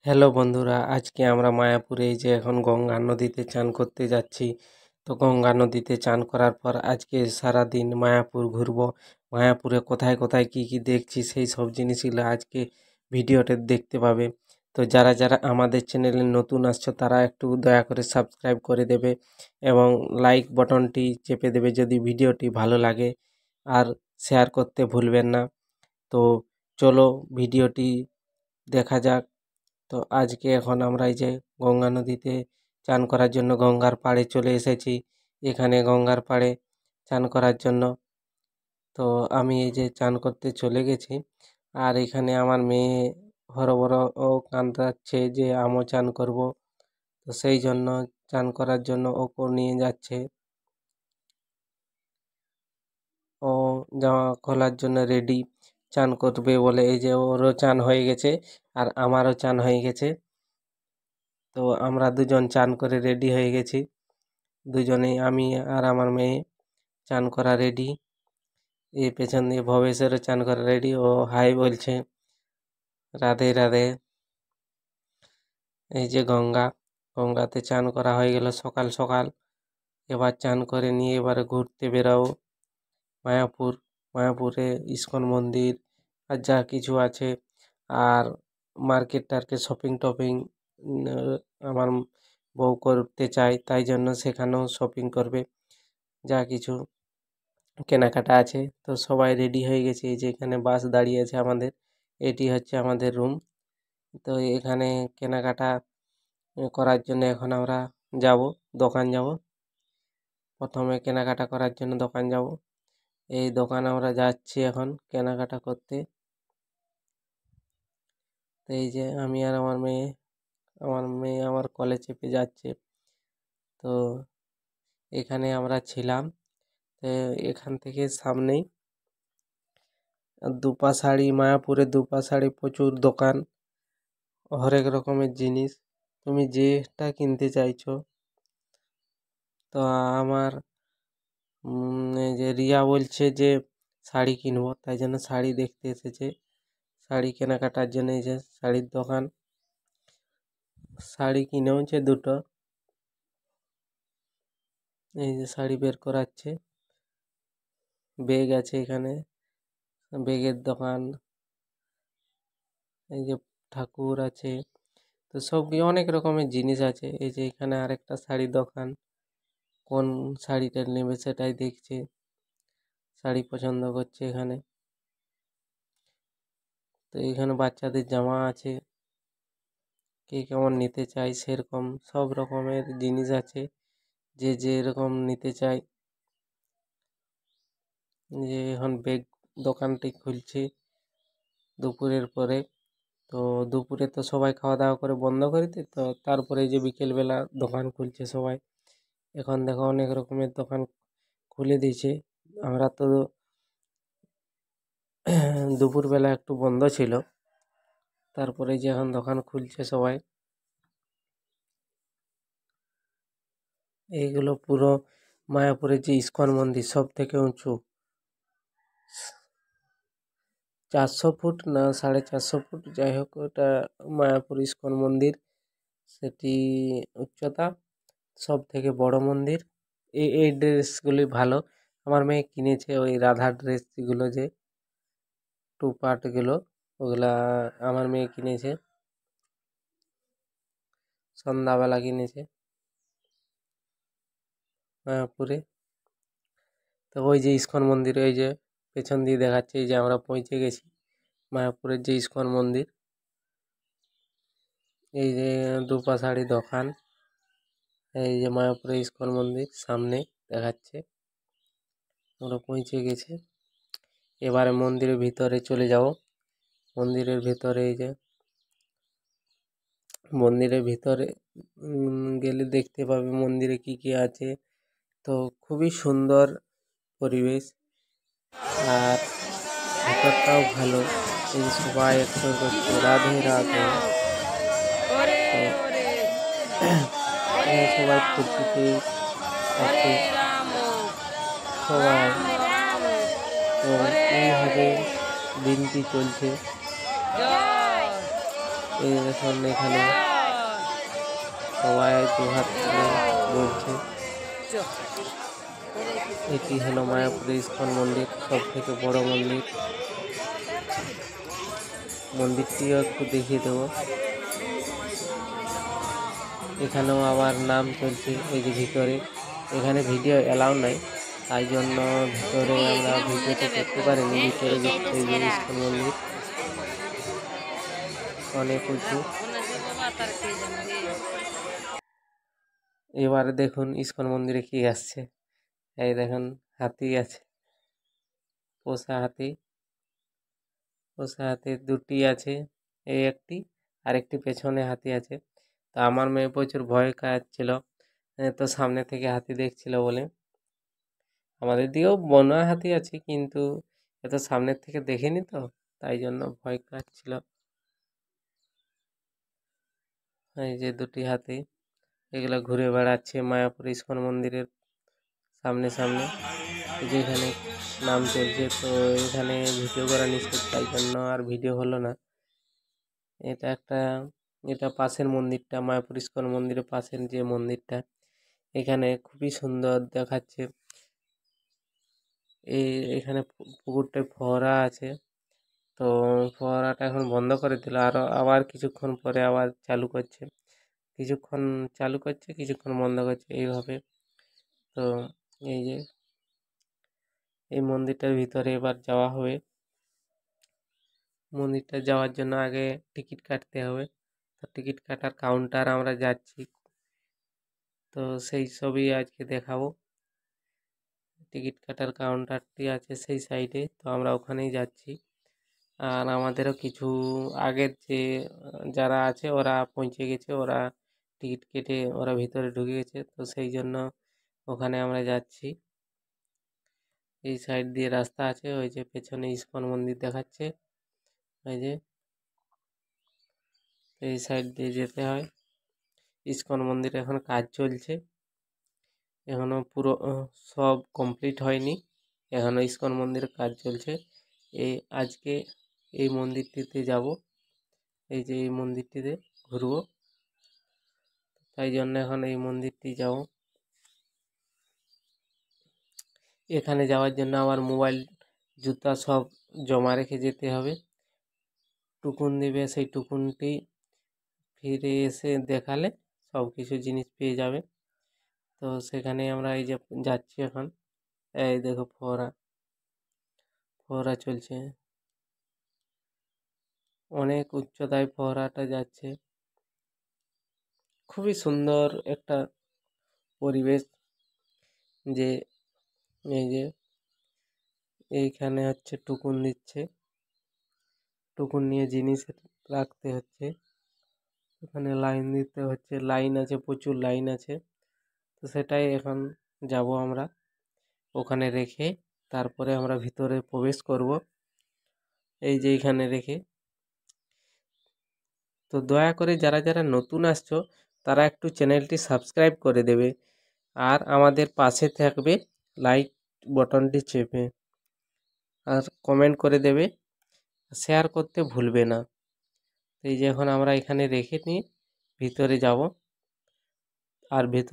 Hello বন্ধুরা, আজকে আমরা মায়াপুরে এই যে এখন গঙ্গা নদীতে চান করতে যাচ্ছি। তো গঙ্গা নদীতে চান করার পর আজকে সারাদিন মায়াপুর ঘুরবো। মায়াপুরে কোথায় কোথায় কি কি দেখছি সেই সব জিনিসগুলো আজকে ভিডিওতে দেখতে পাবে। তো যারা যারা আমাদের চ্যানেলে নতুন আসছো তারা একটু দয়া করে সাবস্ক্রাইব করে দেবে এবং লাইক বটনটি চেপে দেবে যদি ভিডিওটি ভালো লাগে, আর শেয়ার করতে ভুলবেন না। তো চলো ভিডিওটি দেখা যাক। তো আজকে এখন আমরা এই যে গঙ্গা নদীতে চান করার জন্য গঙ্গার পাড়ে চলে এসেছি। এখানে গঙ্গার পাড়ে চান করার জন্য তো আমি এই যে চান করতে চলে গেছি। আর এখানে আমার মেয়ে হরবর ও কান্দাচ্ছে যে আমিও চান করব। তো সেই জন্য চান করার জন্য ওকে নিয়ে যাচ্ছে। ও জামা খোলার জন্য রেডি, চান করবে বলে। এই যে ওরও চান হয়ে গেছে আর আমারও চান হয়ে গেছে। তো আমরা দুজন চান করে রেডি হয়ে গেছি। দুজনেই, আমি আর আমার মেয়ে চান করা রেডি। এই পেছন দিয়ে ভবেশেরও চান করা রেডি, ও হাই বলছে, রাধে রাধে। এই যে গঙ্গাতে চান করা হয়ে গেল সকাল সকাল। এবার চান করে নিয়ে এবারে ঘুরতে বেরাবো মায়াপুর। মায়াপুরে ইস্কন মন্দির আর যা কিছু আছে, আর মার্কেট টার্কেট শপিং টপিং আমার বউ করতে চায়, তাই জন্য সেখানেও শপিং করবে। যা কিছু কেনাকাটা আছে। তো সবাই রেডি হয়ে গেছে। এই যে এখানে বাস দাঁড়িয়ে আছে আমাদের, এটি হচ্ছে আমাদের রুম। তো এখানে কেনাকাটা করার জন্য এখন আমরা যাব, দোকান যাব। প্রথমে কেনাকাটা করার জন্য দোকান যাব। এই দোকান আমরা যাচ্ছি এখন কেনাকাটা করতে। তো এই যে আমি আর আমার মেয়ে আমার কলে চেপে যাচ্ছে। তো এখানে আমরা ছিলাম। তো এখান থেকে সামনেই দুপা শাড়ি, মায়াপুরে দুপা শাড়ি প্রচুর দোকান, হরেক রকমের জিনিস তুমি যেটা কিনতে চাইছো। তো আমার এই যে রিয়া বলছে যে শাড়ি কিনবো, তাই জন্য শাড়ি দেখতে এসেছে। শাড়ি কেনাকাটার জন্য এই যে শাড়ির দোকান, শাড়ি কিনেওছে দুটো। এই যে শাড়ি বের করাচ্ছে, ব্যাগ আছে এখানে, ব্যাগের দোকান। এই যে ঠাকুর আছে। তো সব অনেক রকমের জিনিস আছে। এই যে এখানে আরেকটা শাড়ির দোকান, কোন শাড়িটা নেবে সেটাই দেখছে, শাড়ি পছন্দ করছে এখানে। তো এখানে বাচ্চাদের জামা আছে, কে কেমন নিতে চায় সেরকম সব রকমের জিনিস আছে, যে যেরকম নিতে চায়। যে এখন ব্যাগ দোকানটি খুলছে দুপুরের পরে। তো দুপুরে তো সবাই খাওয়া দাওয়া করে বন্ধ করে দিই, তো তারপরে এই যে বিকেলবেলা দোকান খুলছে সবাই। এখন দেখো অনেক রকমের দোকান খুলে দিয়েছে। আমরা তো দুপুরবেলা একটু বন্ধ ছিল, তারপরে যে এখন দোকান খুলছে সবাই। এইগুলো পুরো মায়াপুরের যে ইস্কন মন্দির, সব থেকে উঁচু, 400 ফুট না 450 ফুট, যাই হোক ওটা মায়াপুর ইস্কন মন্দির, সেটি উচ্চতা সব থেকে বড় মন্দির। এই ড্রেসগুলি ভালো, আমার মেয়ে কিনেছে ওই রাধার ড্রেসগুলো, যে 2 পার্টগুলো, ওগুলা আমার মেয়ে কিনেছে, সন্ধ্যাবেলা কিনেছে মায়াপুরে। তো ওই যে ইস্কন মন্দির, ওই যে পেছন দিয়ে দেখাচ্ছে, এই যে আমরা পৌঁছে গেছি মায়াপুরের যে ইস্কন মন্দির। এই যে দুপা শাড়ি দোকান, এই যে মায়াপুরের ইস্কন মন্দির সামনে দেখাচ্ছে। আমরা পৌঁছে গেছি, এবারে মন্দিরের ভিতরে চলে যাব। মন্দিরের ভিতরে এই যে মন্দিরের ভিতরে গেলে দেখতে পাবে মন্দিরে কি কি আছে। তো খুবই সুন্দর পরিবেশ, আর ভেতরটাও ভালো। এই যে সবাই একসঙ্গে করছে রাধে রাধে। সবাই ফুর্তিতে আছে সবাই। তো এইভাবে দিনটি চলছে। এই দেখুন এখানে সবাই দুহাত তুলে বলছে। এটি হলো মায়াপুরের ইস্কন মন্দির, সব থেকে বড় মন্দির। মন্দিরটিও একটু দেখিয়ে দেব। এখানেও আবার নাম চলছে এই যে ভিতরে। এখানে ভিডিও অ্যালাউ নাই, তাই জন্য ভিতরে আমরা ভিডিওটা করতে পারিনি। ভিতরে দেখতে এই যে ইস্কন মন্দির অনেক উঁচু। এবারে দেখুন ইস্কন মন্দিরে কি আসছে। এই দেখুন হাতি আছে, পোষা হাতি। পোষা হাতি দুটি আছে, এই একটি আর একটি পেছনে হাতি আছে। তো আমার মেয়ে প্রচুর ভয় কাটছিল, তো সামনে থেকে হাতি দেখছিল বলে। আমাদের দিকেও বন্য হাতি আছে, কিন্তু এত সামনের থেকে দেখিনি তো, তাই জন্য ভয় কাটছিল। এই যে দুটি হাতি, এগুলো ঘুরে বেড়াচ্ছে মায়াপুর ইস্কন মন্দিরের সামনে সামনে। যেখানে নাম চলছে, তো এখানে ভিডিও করা নিষেধ, তাই জন্য আর ভিডিও হলো না। এটা পাশের মন্দিরটা, মায়াপুর ইস্কন মন্দিরের পাশের যে মন্দিরটা, এখানে খুবই সুন্দর দেখাচ্ছে। এখানে পুকুরটায় ফোয়ারা আছে, তো ফোয়ারাটা এখন বন্ধ করে দিল, আবার কিছুক্ষণ পরে আবার চালু করছে। কিছুক্ষণ চালু করছে, কিছুক্ষণ বন্ধ করছে, এইভাবে। তো এই যে এই মন্দিরটার ভিতরে এবার যাওয়া হবে। মন্দিরটা যাওয়ার জন্য আগে টিকিট কাটতে হবে, তো টিকিট কাটার কাউন্টার আমরা যাচ্ছি, তো সেই সবই আজকে দেখাবো। টিকিট কাটার কাউন্টারটি আছে সেই সাইডে, তো আমরা ওখানেই যাচ্ছি। আর আমাদেরও কিছু আগের যে যারা আছে ওরা পৌঁছে গেছে, ওরা টিকিট কেটে ওরা ভিতরে ঢুকে গেছে, তো সেই জন্য ওখানে আমরা যাচ্ছি। এই সাইড দিয়ে রাস্তা আছে, ওই যে পেছনে ইস্কন মন্দির দেখাচ্ছে, ওই যে এই সাইড দিয়ে যেতে হয়। ইস্কন মন্দিরে এখন কাজ চলছে, এখনো পুরো সব কমপ্লিট হয়নি, এখনো ইস্কন মন্দিরের কাজ চলছে। আজকে এই মন্দিরটিতে যাব, এই যে এই মন্দিরটিতে ঘুরবো, তাই জন্য এখন এই মন্দিরটি যাব। এখানে যাওয়ার জন্য আমার মোবাইল, জুতা সব জমা রেখে যেতে হবে। টুকুন দিবে, সেই টুকুনটি ফিরে এসে দেখালে সব কিছু জিনিস পেয়ে যাবে। তো সেখানে আমরা এই যে যাচ্ছি এখন। এই দেখো ফোয়ারা চলছে, অনেক উচ্চতায় ফোয়ারাটা যাচ্ছে। খুবই সুন্দর একটা পরিবেশ। যে এই যে এইখানে হচ্ছে টুকুন দিচ্ছে, টুকুন নিয়ে জিনিস রাখতে হচ্ছে, ওখানে লাইন দিতে হচ্ছে, লাইন আছে, প্রচুর লাইন আছে। তো সেটাই এখন যাব আমরা, ওখানে রেখে তারপরে আমরা ভিতরে প্রবেশ করব, এই যে এইখানে রেখে। তো দয়া করে যারা যারা নতুন আসছো তারা একটু চ্যানেলটি সাবস্ক্রাইব করে দেবে, আর আমাদের পাশে থাকবে লাইক বটনটি চেপে, আর কমেন্ট করে দেবে, শেয়ার করতে ভুলবে না। এই যে এখন আমরা এখানে রেখে নিয়ে ভিতরে যাব, আর ভিতরে